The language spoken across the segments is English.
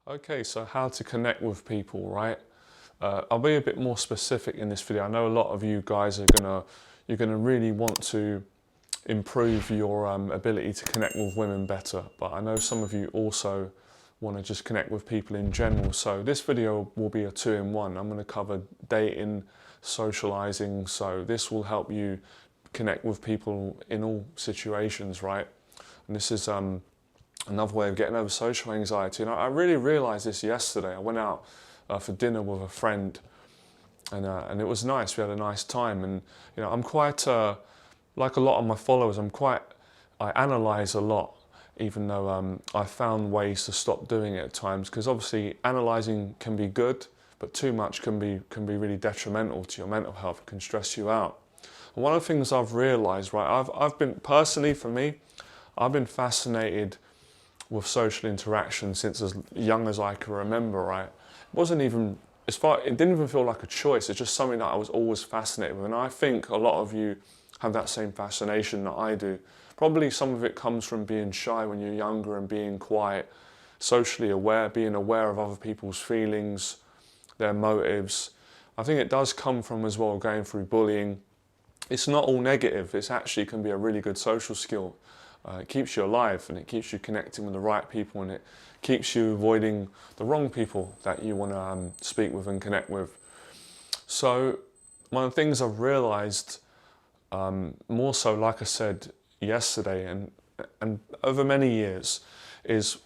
Okay, so how to connect with people, right? I'll be a bit more specific in this video. I know a lot of you guys you're gonna really want to improve your ability to connect with women better, but I know some of you also want to just connect with people in general. So this video will be a two-in-one. I'm going to cover dating, socializing, so this will help you connect with people in all situations, right? And this is another way of getting over social anxiety. And I really realized this yesterday. I went out for dinner with a friend, and it was nice. We had a nice time, and I'm quite like a lot of my followers. I analyze a lot, even though I found ways to stop doing it at times. Because obviously, analyzing can be good, but too much can be really detrimental to your mental health. It can stress you out. And one of the things I've realized, right, I've been personally, for me, I've been fascinated with social interaction since as young as I can remember, right? It wasn't even, it didn't even feel like a choice. It's just something that I was always fascinated with. And I think a lot of you have that same fascination that I do. Probably some of it comes from being shy when you're younger and being quite socially aware, being aware of other people's feelings, their motives. I think it does come from as well going through bullying. It's not all negative. It actually can be a really good social skill. It keeps you alive, and it keeps you connecting with the right people, and it keeps you avoiding the wrong people that you want to speak with and connect with. So one of the things I've realized, more so, like I said yesterday and over many years, is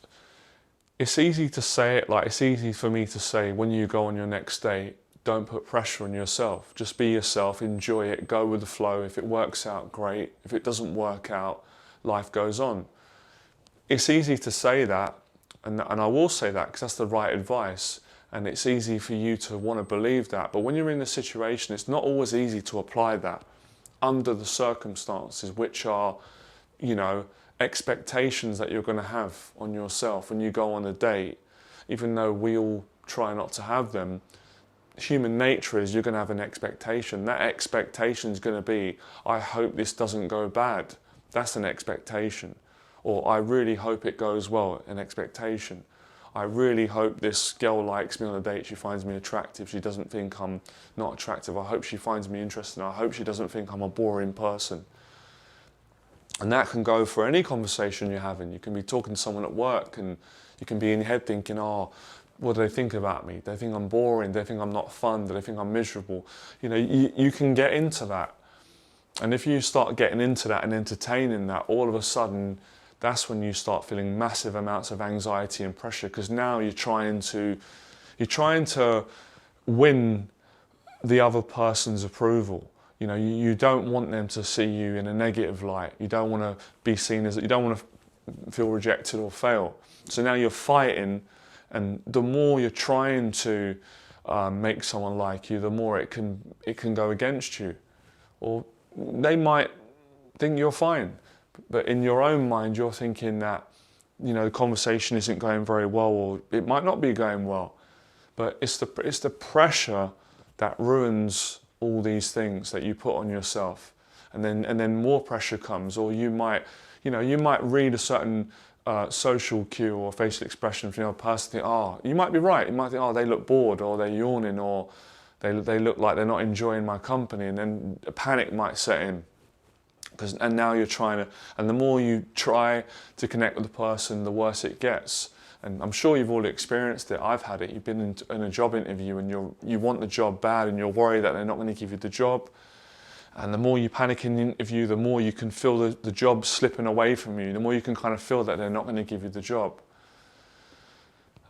it's easy to say it, like it's easy for me to say when you go on your next date, don't put pressure on yourself. Just be yourself, enjoy it, go with the flow. If it works out, great. If it doesn't work out, life goes on. It's easy to say that, and I will say that because that's the right advice, and it's easy for you to want to believe that. But when you're in a situation, it's not always easy to apply that under the circumstances, which are, expectations that you're going to have on yourself when you go on a date. Even though we all try not to have them, human nature is you're going to have an expectation. That expectation is going to be, I hope this doesn't go bad. That's an expectation. Or I really hope it goes well, an expectation. I really hope this girl likes me on a date, she finds me attractive, she doesn't think I'm not attractive. I hope she finds me interesting. I hope she doesn't think I'm a boring person. And that can go for any conversation you're having. You can be talking to someone at work and you can be in your head thinking, oh, what do they think about me? Do they think I'm boring? Do they think I'm not fun? Do they think I'm miserable? You can get into that. And if you start getting into that and entertaining that, all of a sudden, that's when you start feeling massive amounts of anxiety and pressure, because now you're trying to win the other person's approval. You don't want them to see you in a negative light. You don't want to be seen as, you don't want to feel rejected or fail. So now you're fighting, and the more you're trying to make someone like you, the more it can go against you. Or they might think you're fine, but in your own mind, you're thinking that, the conversation isn't going very well, or it might not be going well. But it's the pressure that ruins all these things that you put on yourself, and then more pressure comes. Or you might read a certain social cue or facial expression from the other person. Think, you might be right. You might think, they look bored, or they're yawning, or they look like they're not enjoying my company, and then a panic might set in. And now you're trying to, and the more you try to connect with the person, the worse it gets. And I'm sure you've all experienced it. I've had it. You've been in a job interview and you want the job bad, and you're worried that they're not going to give you the job. And the more you panic in the interview, the more you can feel the job slipping away from you. The more you can kind of feel that they're not going to give you the job.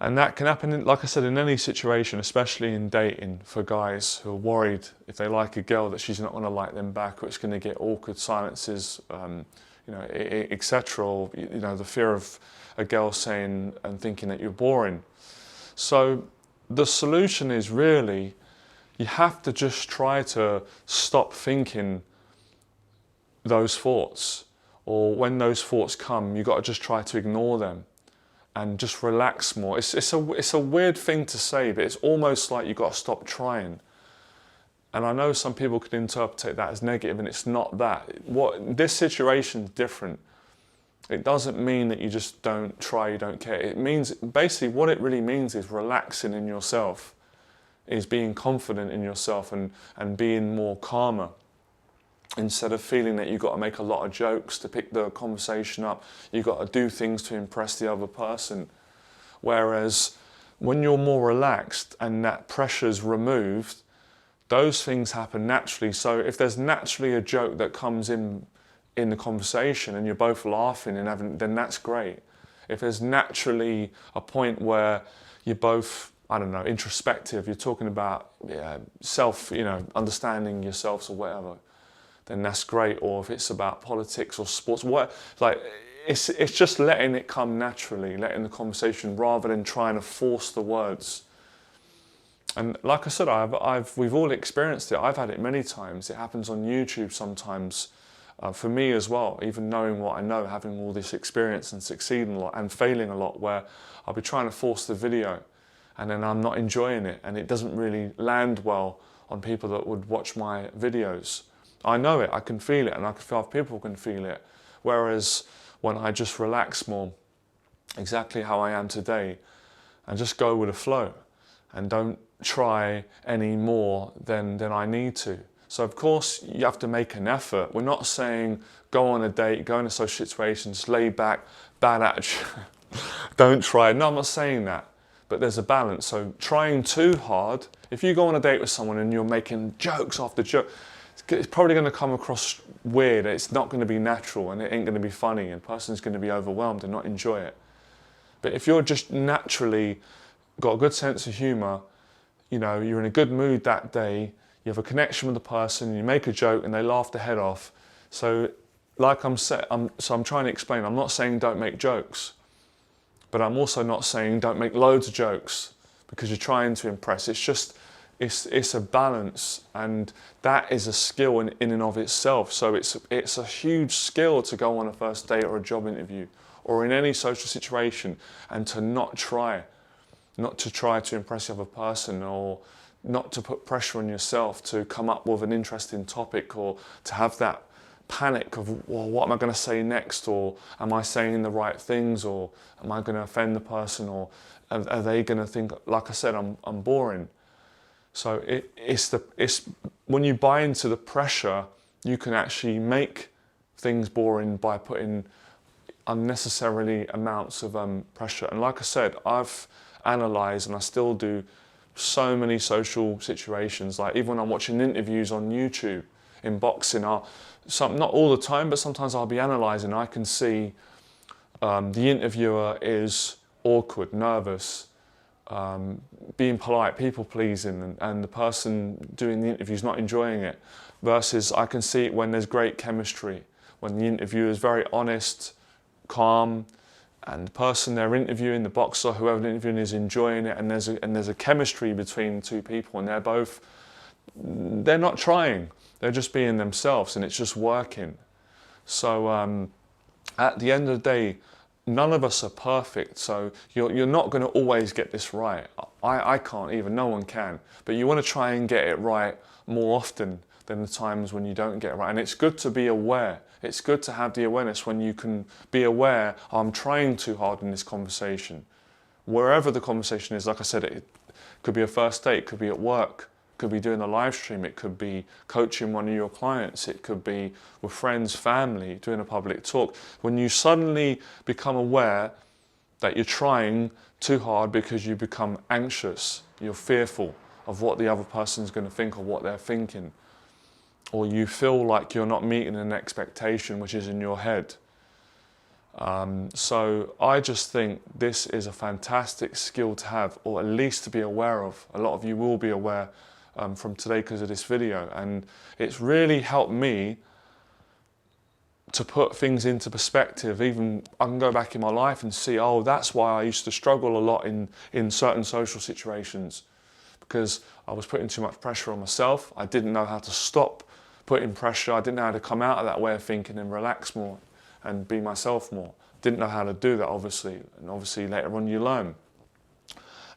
And that can happen, like I said, in any situation, especially in dating, for guys who are worried if they like a girl that she's not going to like them back, or it's going to get awkward silences, etc. Or the fear of a girl saying and thinking that you're boring. So the solution is really, you have to just try to stop thinking those thoughts, or when those thoughts come, you've got to just try to ignore them and just relax more. It's a weird thing to say, but it's almost like you've got to stop trying. And I know some people could interpret that as negative, and it's not that. This situation's different. It doesn't mean that you just don't try, you don't care. It means, basically what it really means is relaxing in yourself, is being confident in yourself and being more calmer. Instead of feeling that you've got to make a lot of jokes to pick the conversation up, you've got to do things to impress the other person. Whereas when you're more relaxed and that pressure's removed, those things happen naturally. So if there's naturally a joke that comes in the conversation and you're both laughing and having, then that's great. If there's naturally a point where you're both, I don't know, introspective, you're talking about self, understanding yourselves or whatever, then that's great. Or if it's about politics or sports, it's just letting it come naturally, letting the conversation, rather than trying to force the words. And like I said, we've all experienced it. I've had it many times. It happens on YouTube sometimes, for me as well. Even knowing what I know, having all this experience and succeeding a lot and failing a lot, where I'll be trying to force the video, and then I'm not enjoying it, and it doesn't really land well on people that would watch my videos. I know it, I can feel it, and I can feel if people can feel it. Whereas when I just relax more, exactly how I am today, and just go with the flow, and don't try any more than I need to. So of course you have to make an effort. We're not saying go on a date, go in a social situation, just lay back, bad attitude, don't try. No, I'm not saying that, but there's a balance. So trying too hard, if you go on a date with someone and you're making jokes after joke, it's probably going to come across weird. It's not going to be natural, and it ain't going to be funny, and the person's going to be overwhelmed and not enjoy it. But if you're just naturally got a good sense of humour, you're in a good mood that day, you have a connection with the person, you make a joke and they laugh their head off. So like I'm trying to explain, I'm not saying don't make jokes, but I'm also not saying don't make loads of jokes because you're trying to impress. It's just, it's a balance, and that is a skill in and of itself. So it's a huge skill to go on a first date or a job interview or in any social situation, and to not to try to impress the other person, or not to put pressure on yourself to come up with an interesting topic, or to have that panic of, well, what am I going to say next, or am I saying the right things, or am I going to offend the person, or are they going to think, like I said, I'm boring. So it's when you buy into the pressure, you can actually make things boring by putting unnecessarily amounts of pressure. And like I said, I've analysed, and I still do, so many social situations. Like even when I'm watching interviews on YouTube in boxing, not all the time, but sometimes I'll be analysing. I can see the interviewer is awkward, nervous, being polite, people pleasing, and the person doing the interview is not enjoying it. Versus I can see it when there's great chemistry, when the interviewer is very honest, calm, and the person they're interviewing, the boxer, whoever they're interviewing, is enjoying it, and there's a chemistry between two people, and they're not trying, they're just being themselves, and it's just working. So at the end of the day, none of us are perfect, so you're not going to always get this right. I can't either, no one can, but you want to try and get it right more often than the times when you don't get it right. And it's good to be aware. It's good to have the awareness when you can be aware, I'm trying too hard in this conversation. Wherever the conversation is, like I said, it could be a first date, it could be at work, it could be doing a live stream, it could be coaching one of your clients, it could be with friends, family, doing a public talk. When you suddenly become aware that you're trying too hard because you become anxious, you're fearful of what the other person's going to think or what they're thinking, or you feel like you're not meeting an expectation which is in your head. So I just think this is a fantastic skill to have, or at least to be aware of. A lot of you will be aware from today because of this video, and it's really helped me to put things into perspective. Even I can go back in my life and see, oh, that's why I used to struggle a lot in certain social situations, because I was putting too much pressure on myself. I didn't know how to stop putting pressure. I didn't know how to come out of that way of thinking and relax more and be myself more. Didn't know how to do that, obviously, and obviously later on you learn.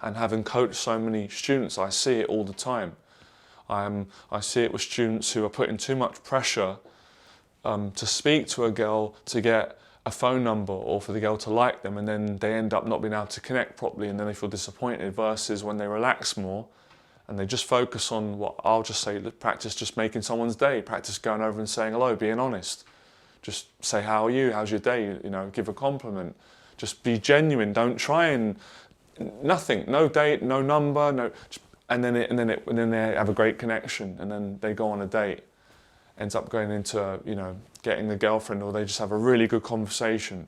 And having coached so many students, I see it all the time. I see it with students who are putting too much pressure to speak to a girl to get a phone number or for the girl to like them, and then they end up not being able to connect properly and then they feel disappointed, versus when they relax more and they just focus on what I'll just say, practice just making someone's day, practice going over and saying hello, being honest. Just say, how are you? How's your day? You know, give a compliment. Just be genuine. Don't try and nothing, no date, no number, no. And then they have a great connection, and then they go on a date. Ends up going into, you know, getting a girlfriend, or they just have a really good conversation.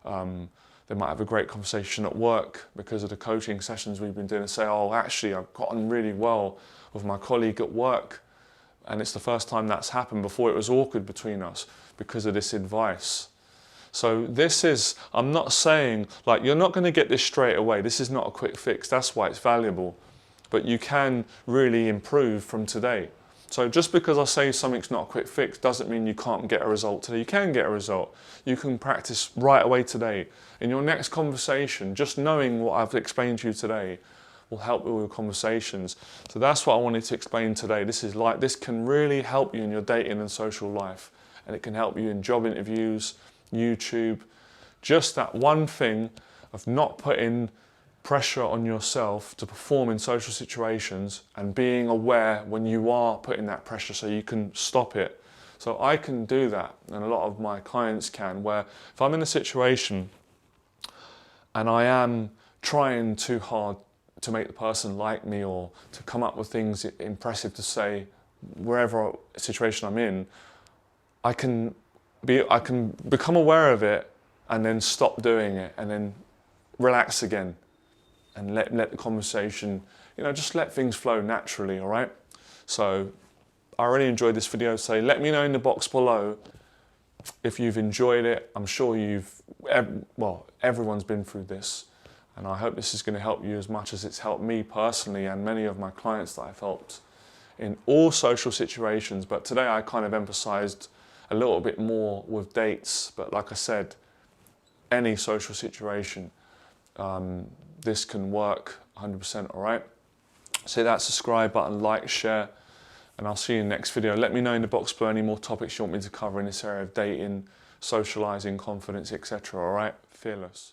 They might have a great conversation at work because of the coaching sessions we've been doing, and say, oh, actually, I've gotten really well with my colleague at work. And it's the first time that's happened. Before, it was awkward between us because of this advice. So this is, I'm not saying, like, you're not going to get this straight away. This is not a quick fix. That's why it's valuable. But you can really improve from today. So just because I say something's not a quick fix doesn't mean you can't get a result today. You can get a result. You can practice right away today. In your next conversation, just knowing what I've explained to you today will help with your conversations. So that's what I wanted to explain today. This can really help you in your dating and social life. And it can help you in job interviews, YouTube. Just that one thing of not putting pressure on yourself to perform in social situations, and being aware when you are putting that pressure so you can stop it. So I can do that, and a lot of my clients can, where if I'm in a situation and I am trying too hard to make the person like me, or to come up with things impressive to say wherever situation I'm in, I can become aware of it and then stop doing it, and then relax again. And let the conversation, you know, just let things flow naturally, all right? So I really enjoyed this video. So let me know in the box below if you've enjoyed it. I'm sure everyone's been through this. And I hope this is going to help you as much as it's helped me personally and many of my clients that I've helped in all social situations. But today I kind of emphasized a little bit more with dates. But like I said, any social situation, this can work 100%, all right? So that subscribe button, like, share, and I'll see you in the next video. Let me know in the box below any more topics you want me to cover in this area of dating, socializing, confidence, etc., all right? Fearless.